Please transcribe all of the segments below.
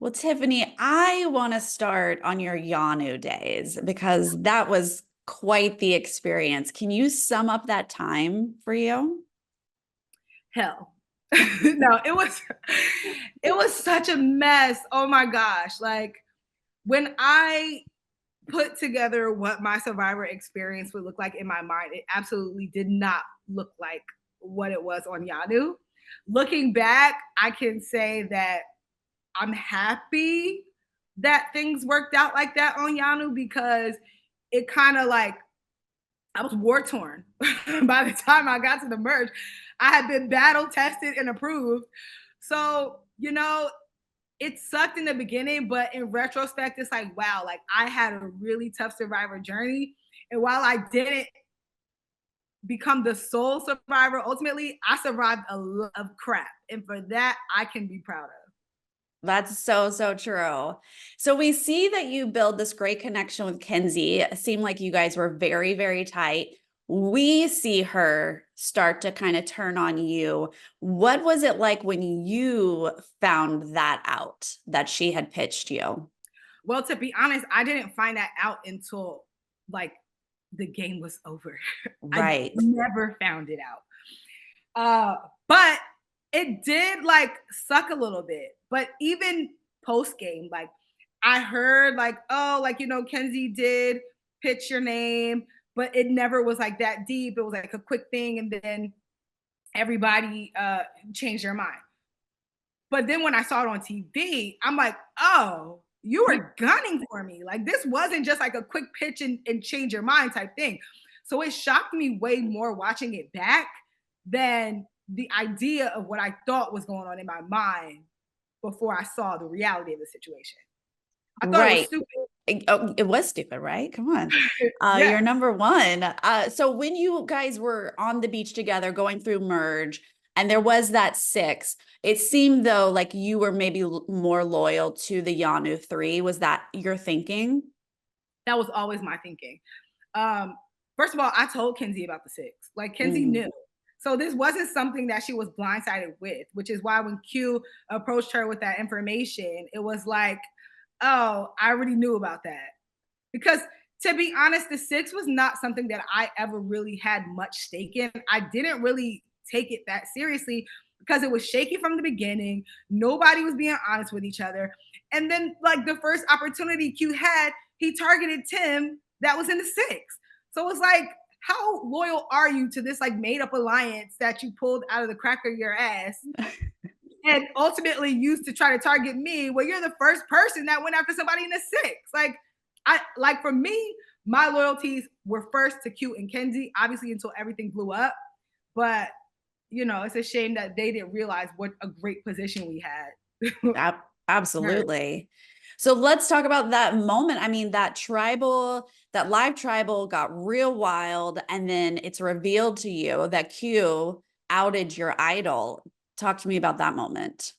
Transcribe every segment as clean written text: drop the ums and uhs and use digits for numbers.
Well, Tiffany, I want to start on your Yanu days because that was quite the experience. Can you sum up that time for you? Hell. No, it was such a mess. Oh my gosh. Like when I put together what my survivor experience would look like in my mind, it absolutely did not look like what it was on Yanu. Looking back, I can say that I'm happy that things worked out like that on Yanu because it kind of like I was war torn by the time I got to the merge. I had been battle tested and approved. So, it sucked in the beginning, but in retrospect, it's like, wow, like I had a really tough survivor journey. And while I didn't become the sole survivor, ultimately, I survived a lot of crap. And for that, I can be proud of. That's so, so true. So we see that you build this great connection with Kenzie. It seemed like you guys were very, very tight. We see her start to kind of turn on you. What was it like when you found that out that she had pitched you? Well, to be honest, I didn't find that out until like the game was over. I Right. never found it out. But it did like suck a little bit. But even post game, like I heard like, oh, like Kenzie did pitch your name, but it never was like that deep. It was like a quick thing, and then everybody changed their mind. But then when I saw it on TV, I'm like, oh, you were gunning for me. Like this wasn't just like a quick pitch and change your mind type thing. So it shocked me way more watching it back than the idea of what I thought was going on in my mind before I saw the reality of the situation. I thought it was Right. stupid. It was stupid, right? Come on. You're Yes, number one. So when you guys were on the beach together going through merge and there was that six, it seemed though like you were maybe more loyal to the Yanu three. Was that your thinking? that was always my thinking. Um, First of all, I told Kenzie about the six. Like Kenzie Mm. knew. So this wasn't something that she was blindsided with, which is why when Q approached her with that information, it was like, oh, I already knew about that. Because to be honest, the six was not something that I ever really had much stake in. I didn't really take it that seriously because it was shaky from the beginning. Nobody was being honest with each other. And then, like, the first opportunity Q had, he targeted Tim that was in the six. So it's like, how loyal are you to this like made up alliance that you pulled out of the crack of your ass and ultimately used to try to target me? Well, you're the first person that went after somebody in the six. Like for me, my loyalties were first to Q and Kenzie, obviously until everything blew up. But it's a shame that they didn't realize what a great position we had. Absolutely. So let's talk about that moment. I mean, that live tribal got real wild, and then it's revealed to you that Q outed your idol. Talk to me about that moment.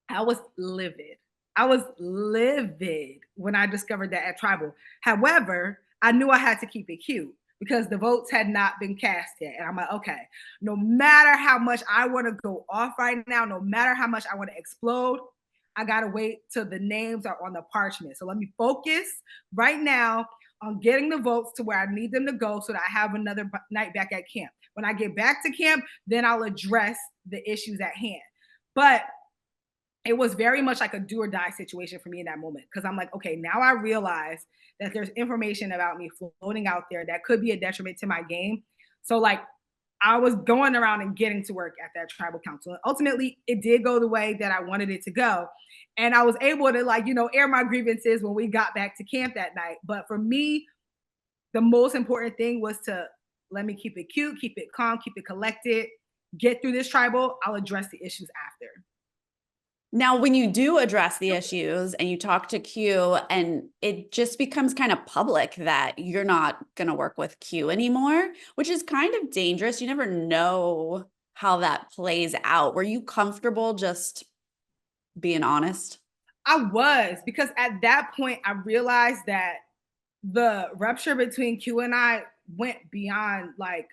I was livid. I was livid when I discovered that at Tribal. However, I knew I had to keep it cute because the votes had not been cast yet. And I'm like, okay, no matter how much I want to go off right now, no matter how much I want to explode, I got to wait till the names are on the parchment. So let me focus right now on getting the votes to where I need them to go so that I have another night back at camp. When I get back to camp, then I'll address the issues at hand. But it was very much like a do or die situation for me in that moment because I'm like, okay, now I realize that there's information about me floating out there that could be a detriment to my game. So like I was going around and getting to work at that tribal council. And ultimately it did go the way that I wanted it to go. And I was able to air my grievances when we got back to camp that night. But for me, the most important thing was to let me keep it cute, keep it calm, keep it collected, get through this tribal. I'll address the issues after. Now, when you do address the issues and you talk to Q, and it just becomes kind of public that you're not going to work with Q anymore, which is kind of dangerous. You never know how that plays out. Were you comfortable just being honest? I was, because at that point I realized that the rupture between Q and I went beyond like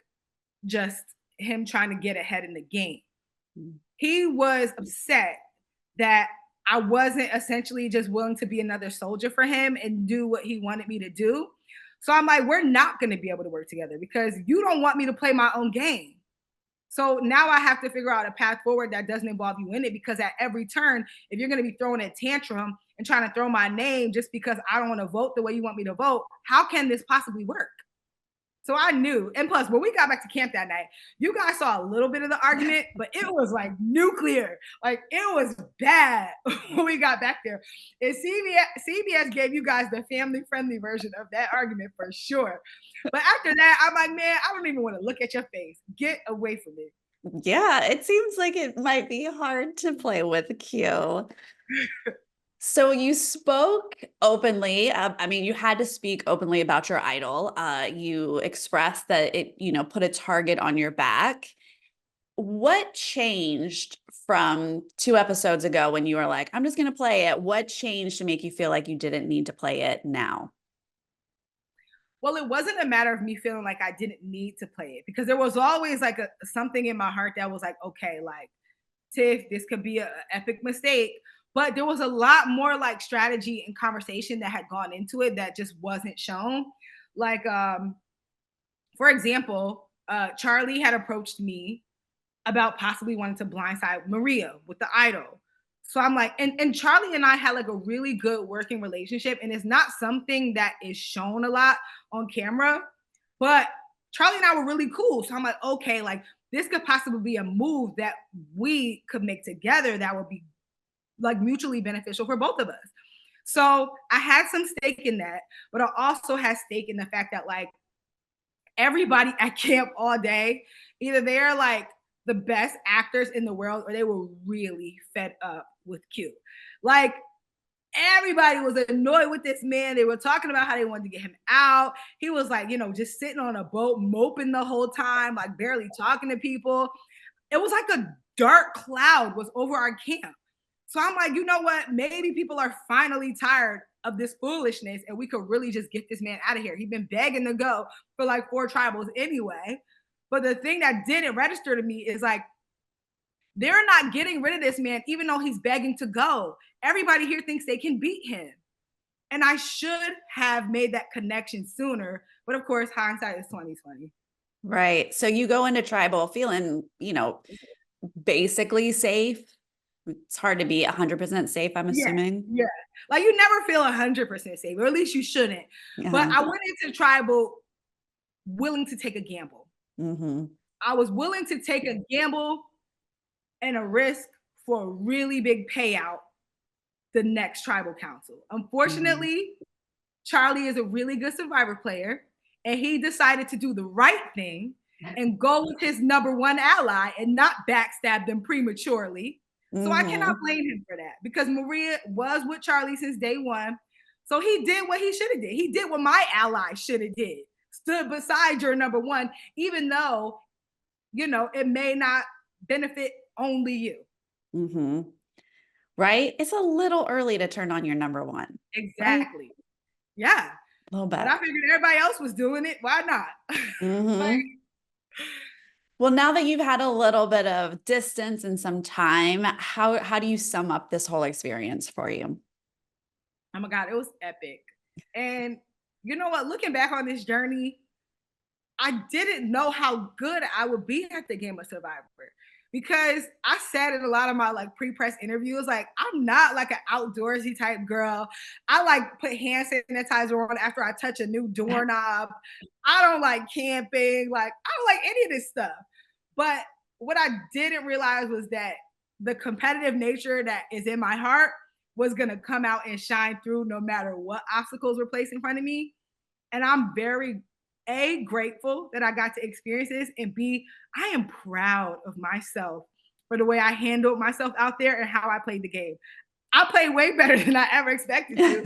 just him trying to get ahead in the game. Mm. He was upset that I wasn't essentially just willing to be another soldier for him and do what he wanted me to do. So I'm like, we're not going to be able to work together because you don't want me to play my own game. So now I have to figure out a path forward that doesn't involve you in it, because at every turn, if you're going to be throwing a tantrum and trying to throw my name just because I don't want to vote the way you want me to vote, how can this possibly work? So I knew. And plus, when we got back to camp that night, you guys saw a little bit of the argument, but it was like nuclear. Like it was bad when we got back there. And CBS gave you guys the family friendly version of that argument for sure. But after that, I'm like, man, I don't even want to look at your face. Get away from me. Yeah, it seems like it might be hard to play with Q. So you spoke openly. I mean, you had to speak openly about your idol. You expressed that it, put a target on your back. What changed from 2 episodes ago when you were like, I'm just going to play it? What changed to make you feel like you didn't need to play it now? Well, it wasn't a matter of me feeling like I didn't need to play it, because there was always like something in my heart that was like, okay, like Tiff, this could be an epic mistake. But there was a lot more like strategy and conversation that had gone into it that just wasn't shown. Like, for example, Charlie had approached me about possibly wanting to blindside Maria with the idol. So I'm like, and Charlie and I had like a really good working relationship, and it's not something that is shown a lot on camera, but Charlie and I were really cool. So I'm like, okay, like this could possibly be a move that we could make together that would be like mutually beneficial for both of us. So I had some stake in that, but I also had stake in the fact that like everybody at camp all day, either they're like the best actors in the world or they were really fed up with Q. Like everybody was annoyed with this man. They were talking about how they wanted to get him out. He was like, just sitting on a boat, moping the whole time, like barely talking to people. It was like a dark cloud was over our camp. So I'm like, you know what? Maybe people are finally tired of this foolishness and we could really just get this man out of here. He's been begging to go for like 4 tribals anyway. But the thing that didn't register to me is like, they're not getting rid of this man, even though he's begging to go. Everybody here thinks they can beat him. And I should have made that connection sooner. But of course, hindsight is 2020. Right. So you go into tribal feeling, basically safe. It's hard to be 100% safe, I'm Yeah, assuming. yeah. Like you never feel 100% safe, or at least you shouldn't. But Uh-huh. I went into tribal willing to take a gamble. Mm-hmm. I was willing to take a gamble and a risk for a really big payout the next tribal council. Mm-hmm. Unfortunately, Charlie is a really good survivor player, and he decided to do the right thing and go with his number one ally and not backstab them prematurely. So I cannot Mm-hmm. blame him for that, because Maria was with Charlie since day one. So he did what he should have did. He did what my ally should have did. Stood beside your number one, even though, it may not benefit only you. Mm-hmm. Right? It's a little early to turn on your number one, right? Exactly. Yeah. A little But bit. I figured everybody else was doing it. Why not? Like, Mm-hmm. Well, now that you've had a little bit of distance and some time, how do you sum up this whole experience for you? oh my God, it was epic. And you know what? Looking back on this journey, I didn't know how good I would be at the game of Survivor, because I said in a lot of my like pre-press interviews, like I'm not like an outdoorsy type girl. I like put hand sanitizer on after I touch a new doorknob. I don't like camping. Like I don't like any of this stuff. But what I didn't realize was that the competitive nature that is in my heart was gonna come out and shine through no matter what obstacles were placed in front of me. And I'm very grateful that I got to experience this, and B, I am proud of myself for the way I handled myself out there and how I played the game. I played way better than I ever expected to.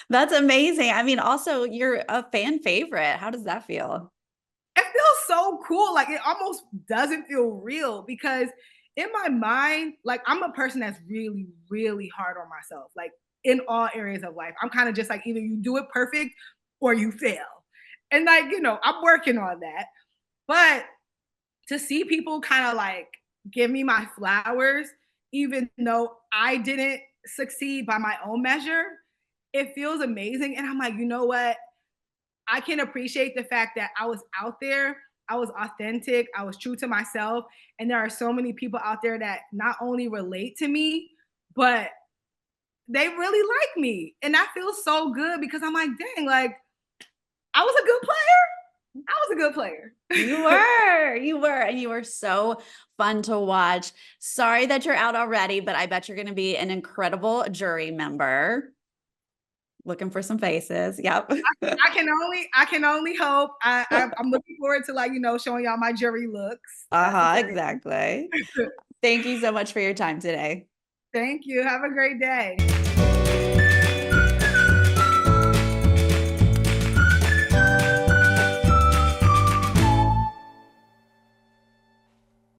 That's amazing. I mean, also you're a fan favorite. How does that feel? It feels so cool. Like it almost doesn't feel real, because in my mind, like I'm a person that's really, really hard on myself. Like in all areas of life, I'm kind of just like either you do it perfect or you fail. And like, I'm working on that. But to see people kind of like give me my flowers even though I didn't succeed by my own measure, it feels amazing. And I'm like, you know what? I can appreciate the fact that I was out there, I was authentic, I was true to myself. And there are so many people out there that not only relate to me, but they really like me. And that feels so good because I'm like, dang, like I was a good player. I was a good player. You were, and you were so fun to watch. Sorry that you're out already, but I bet you're going to be an incredible jury member. Looking for some faces. Yep. I can only hope. I'm looking forward to, like, showing y'all my jury looks. Exactly. Thank you so much for your time today. Thank you. Have a great day.